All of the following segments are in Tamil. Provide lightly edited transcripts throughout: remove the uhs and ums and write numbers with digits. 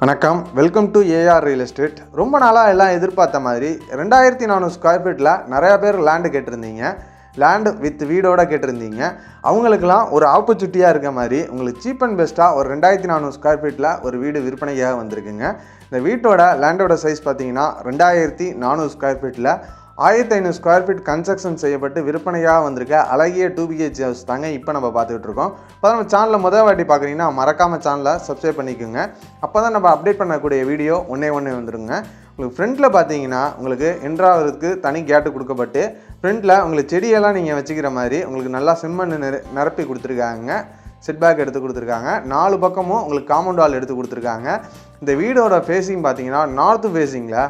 வணக்கம், welcome to AR real estate. ரொம்ப நாளாக எல்லாம் எதிர்பார்த்த மாதிரி 2400 ஸ்கொயர் ஃபீட்டில் நிறையா பேர் லேண்டு கேட்டிருந்தீங்க. லேண்டு வித் வீடோடு கேட்டிருந்தீங்க. அவங்களுக்கெல்லாம் ஒரு ஆப்பர்ச்சுனிட்டியாக இருக்க மாதிரி உங்களுக்கு சீப் அண்ட் பெஸ்ட்டாக ஒரு 2400 ஸ்கொயர் ஃபீட்டில் ஒரு வீடு விற்பனையாக வந்திருக்குங்க. இந்த வீட்டோட லேண்டோட சைஸ் பார்த்தீங்கன்னா 2400 ஸ்கொயர் ஃபீட்டில் 1500 ஸ்கொயர் ஃபீட் கன்ஸ்ட்ரக்ஷன் செய்யப்பட்டு விற்பனையாக வந்திருக்க அழகிய 2BH ஹவுஸ் தாங்க இப்போ நம்ம பார்த்துக்கிட்டு இருக்கோம். இப்போ நம்ம சேனலில் முதல் வாட்டி பார்க்குறீங்கன்னா மறக்காமல் சேனலை சப்ஸ்கிரைப் பண்ணிக்கோங்க. அப்போ தான் நம்ம அப்டேட் பண்ணக்கூடிய வீடியோ ஒன்றே வந்துருங்க. உங்களுக்கு ஃப்ரண்ட்டில் பார்த்தீங்கன்னா உங்களுக்கு என்ட்ராவதுக்கு தனி கேட்டு கொடுக்கப்பட்டு ஃப்ரண்ட்டில் உங்களுக்கு செடியெல்லாம் நீங்கள் வச்சுக்கிற மாதிரி உங்களுக்கு நல்லா செம்மண் நிரப்பி கொடுத்துருக்காங்க. செட்பேக் எடுத்து கொடுத்துருக்காங்க. 4 பக்கமும் உங்களுக்கு காம்பவுண்ட் வால் எடுத்து கொடுத்துருக்காங்க. இந்த வீடோட ஃபேஸிங் பார்த்தீங்கன்னா நார்த்து ஃபேஸிங்கில்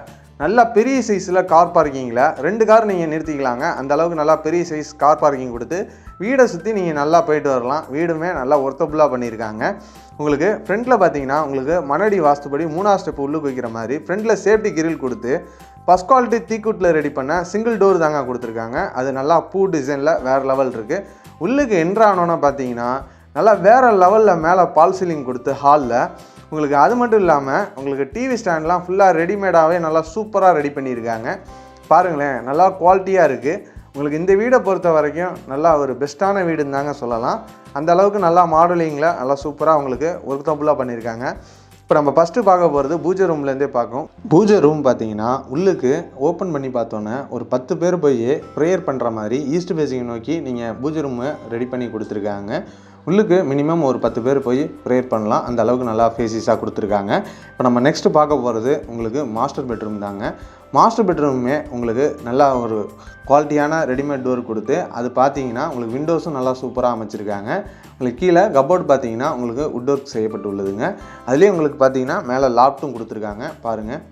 நல்லா பெரிய சைஸில் கார் பார்க்கிங்கில் 2 கார் நீங்கள் நிறுத்திக்கலாங்க. அந்த அளவுக்கு நல்லா பெரிய சைஸ் கார் பார்க்கிங் கொடுத்து வீடை சுற்றி நீங்கள் நல்லா போயிட்டு வரலாம். வீடுமே நல்லா ஒர்த்தபுளாக பண்ணியிருக்காங்க. உங்களுக்கு ஃப்ரண்ட்டில் பார்த்தீங்கன்னா உங்களுக்கு மணடி வாஸ்துப்படி 3ஆவது ஸ்டெப் உள்ளுக்கு வைக்கிற மாதிரி ஃப்ரண்ட்டில் சேஃப்டி கிரில் கொடுத்து ஃபஸ்ட் குவாலிட்டி தீக்குட்டில் ரெடி பண்ண சிங்கிள் டோர் தாங்க கொடுத்துருக்காங்க. அது நல்லா பூ டிசைனில் வேறு லெவல் இருக்குது. உள்ளுக்கு என்ட்ரானோன்னு பார்த்தீங்கன்னா நல்லா வேறு லெவலில் மேலே பால் சீலிங் கொடுத்து ஹாலில் உங்களுக்கு அது மட்டும் இல்லாமல் உங்களுக்கு டிவி ஸ்டாண்ட்லாம் ஃபுல்லாக ரெடிமேடாகவே நல்லா சூப்பராக ரெடி பண்ணியிருக்காங்க. பாருங்களேன், நல்லா குவாலிட்டியாக இருக்குது. உங்களுக்கு இந்த வீடை பொறுத்த வரைக்கும் நல்லா ஒரு பெஸ்ட்டான வீடுன்னு தாங்க சொல்லலாம். அந்த அளவுக்கு நல்லா மாடலிங்கில் நல்லா சூப்பராக உங்களுக்கு ஒர்த்தபுளாக பண்ணியிருக்காங்க. இப்போ நம்ம ஃபஸ்ட்டு பார்க்க போகிறது பூஜை ரூம்லேருந்தே பார்க்கும். பூஜை ரூம் பார்த்தீங்கன்னா உள்ளுக்கு ஓப்பன் பண்ணி பார்த்தோன்னே ஒரு 10 பேர் போய் ப்ரேயர் பண்ணுற மாதிரி ஈஸ்ட் ஃபேஸிங் நோக்கி நீங்கள் பூஜை ரூமை ரெடி பண்ணி கொடுத்துருக்காங்க. உள்ளுக்கு மினிமம் ஒரு 10 பேர் போய் ப்ரேயர் பண்ணலாம். அந்த அளவுக்கு நல்லா ஃபேஸிஸாக கொடுத்துருக்காங்க. இப்போ நம்ம நெக்ஸ்ட்டு பார்க்க போகிறது உங்களுக்கு மாஸ்டர் பெட்ரூம் தாங்க. மாஸ்டர் பெட்ரூமே உங்களுக்கு நல்லா ஒரு குவாலிட்டியான ரெடிமேட் டோர் கொடுத்து அது பார்த்தீங்கன்னா உங்களுக்கு விண்டோஸும் நல்லா சூப்பராக அமைச்சிருக்காங்க. உங்களுக்கு கீழே கப்போர்ட் பார்த்தீங்கன்னா உங்களுக்கு வுட் ஒர்க் செய்யப்பட்டு உள்ளதுங்க. அதுலேயும் உங்களுக்கு பார்த்தீங்கன்னா மேலே லாப்ட்டும் கொடுத்துருக்காங்க. பாருங்கள்,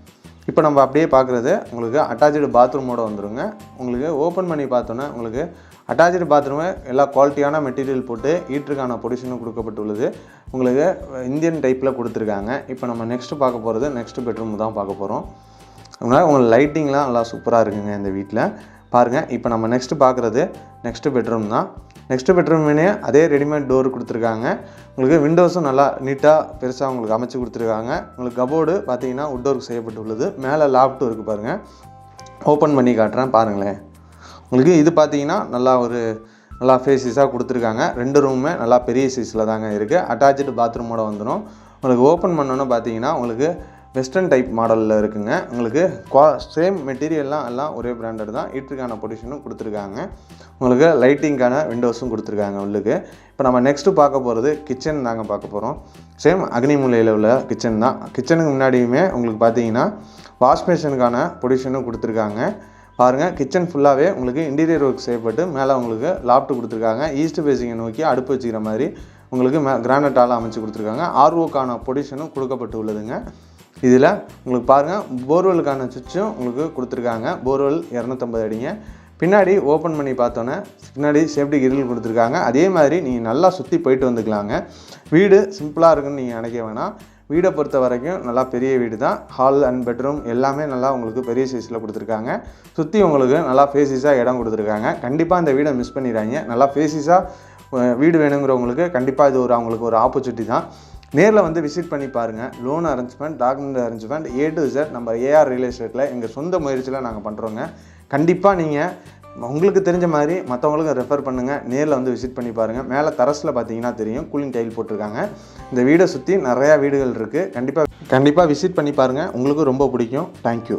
இப்போ நம்ம அப்படியே பார்க்குறது உங்களுக்கு அட்டாச்சு பாத்ரூமோடு வந்துடுங்க. உங்களுக்கு ஓப்பன் பண்ணி பார்த்தோன்னா உங்களுக்கு அட்டாச்சு பாத்ரூமு எல்லா குவாலிட்டியான மெட்டீரியல் போட்டு ஹீட்டருக்கான பொடிஷனும் கொடுக்கப்பட்டுள்ளது. உங்களுக்கு இந்தியன் டைப்பில் கொடுத்துருக்காங்க. இப்போ நம்ம நெக்ஸ்ட்டு பார்க்க போகிறது நெக்ஸ்ட்டு பெட்ரூம் தான் பார்க்க போகிறோம். அதனால் உங்களுக்கு லைட்டிங்லாம் நல்லா சூப்பராக இருக்குங்க இந்த வீட்டில். பாருங்கள், இப்போ நம்ம நெக்ஸ்ட்டு பார்க்குறது நெக்ஸ்ட்டு பெட்ரூம் தான். நெக்ஸ்ட்டு பெட்ரூம்னே அதே ரெடிமேட் டோர் கொடுத்துருக்காங்க. உங்களுக்கு விண்டோஸும் நல்லா நீட்டாக பெருசாக உங்களுக்கு அமைச்சு கொடுத்துருக்காங்க. உங்களுக்கு கபோர்டு பார்த்தீங்கன்னா வுட் ஒர்க் செய்யப்பட்டுள்ளது. மேலே லாப்ட்டும் இருக்குது பாருங்கள். ஓப்பன் பண்ணி காட்டுறேன் பாருங்களேன். உங்களுக்கு இது பார்த்தீங்கன்னா நல்லா ஃபேஸஸாக கொடுத்துருக்காங்க. 2 ரூமுமே நல்லா பெரிய சைஸில் தாங்க இருக்குது. அட்டாச்சு பாத்ரூமோடு வந்துடும். உங்களுக்கு ஓப்பன் பண்ணோன்னு பார்த்தீங்கன்னா உங்களுக்கு வெஸ்டர்ன் டைப் மாடலில் இருக்குங்க. உங்களுக்கு சேம் மெட்டீரியல்லாம் எல்லாம் ஒரே பிராண்டட் தான். ஹீட்டருக்கான பொடிஷனும் கொடுத்துருக்காங்க. உங்களுக்கு லைட்டிங்கான விண்டோஸும் கொடுத்துருக்காங்க உள்ளுக்கு. இப்போ நம்ம நெக்ஸ்ட்டு பார்க்க போகிறது கிச்சன் தாங்க பார்க்க போகிறோம். சேம் அக்னி மூலையில் உள்ள கிச்சன் தான். கிச்சனுக்கு முன்னாடியுமே உங்களுக்கு பார்த்தீங்கன்னா வாஷ்பேஷனுக்கான பொடிஷனும் கொடுத்துருக்காங்க. பாருங்கள், கிச்சன் ஃபுல்லாகவே உங்களுக்கு இன்டீரியர் ஒர்க் செய்யப்பட்டு மேலே உங்களுக்கு லாப்ட் கொடுத்துருக்காங்க. ஈஸ்ட் ஃபேஸிங்கை நோக்கி அடுப்பு வச்சுக்கிற மாதிரி உங்களுக்கு கிரானைட்டால் அமைச்சு கொடுத்துருக்காங்க. ஆர்ஓக்கான பொடிஷனும் கொடுக்கப்பட்டு உள்ளதுங்க. இதில் உங்களுக்கு பாருங்கள் போர்வெலுக்கான சுவிட்சும் உங்களுக்கு கொடுத்துருக்காங்க. போர்வெல் 250 அடிங்க. பின்னாடி ஓப்பன் பண்ணி பார்த்தோன்னே பின்னாடி சேஃப்டி கிரில் கொடுத்துருக்காங்க. அதே மாதிரி நீங்கள் நல்லா சுற்றி போயிட்டு வந்துக்கலாங்க. வீடு சிம்பிளாக இருக்குன்னு நீங்கள் நினைக்க வேணாம். வீடை பொறுத்த வரைக்கும் நல்லா பெரிய வீடு தான். ஹால் அண்ட் பெட்ரூம் எல்லாமே நல்லா உங்களுக்கு பெரிய சைஸில் கொடுத்துருக்காங்க. சுற்றி உங்களுக்கு நல்லா ஃபேஸிஸாக இடம் கொடுத்துருக்காங்க. கண்டிப்பாக இந்த வீடை மிஸ் பண்ணிடுறாங்க. நல்லா ஃபேஸிஸாக வீடு வேணுங்கிறவங்களுக்கு கண்டிப்பாக இது அவங்களுக்கு ஒரு ஆப்பர்ச்சுனிட்டி தான். நேரில் வந்து விசிட் பண்ணி பாருங்கள். Loan arrangement, document arrangement A to Z நம்ம ஏஆர் ரியல் எஸ்டேட்டில் எங்கள் சொந்த முயற்சியில் நாங்கள் பண்ணுறோங்க. கண்டிப்பாக நீங்கள் உங்களுக்கு தெரிஞ்ச மாதிரி மற்றவங்களுக்கும் ரெஃபர் பண்ணுங்கள். நேரில் வந்து விசிட் பண்ணி பாருங்கள். மேலே டெரஸில் பார்த்தீங்கன்னா தெரியும் கூலிங் டைல் போட்டிருக்காங்க. இந்த வீடை சுற்றி நிறையா வீடுகள் இருக்குது. கண்டிப்பாக விசிட் பண்ணி பாருங்கள். உங்களுக்கு ரொம்ப பிடிக்கும். தேங்க்யூ.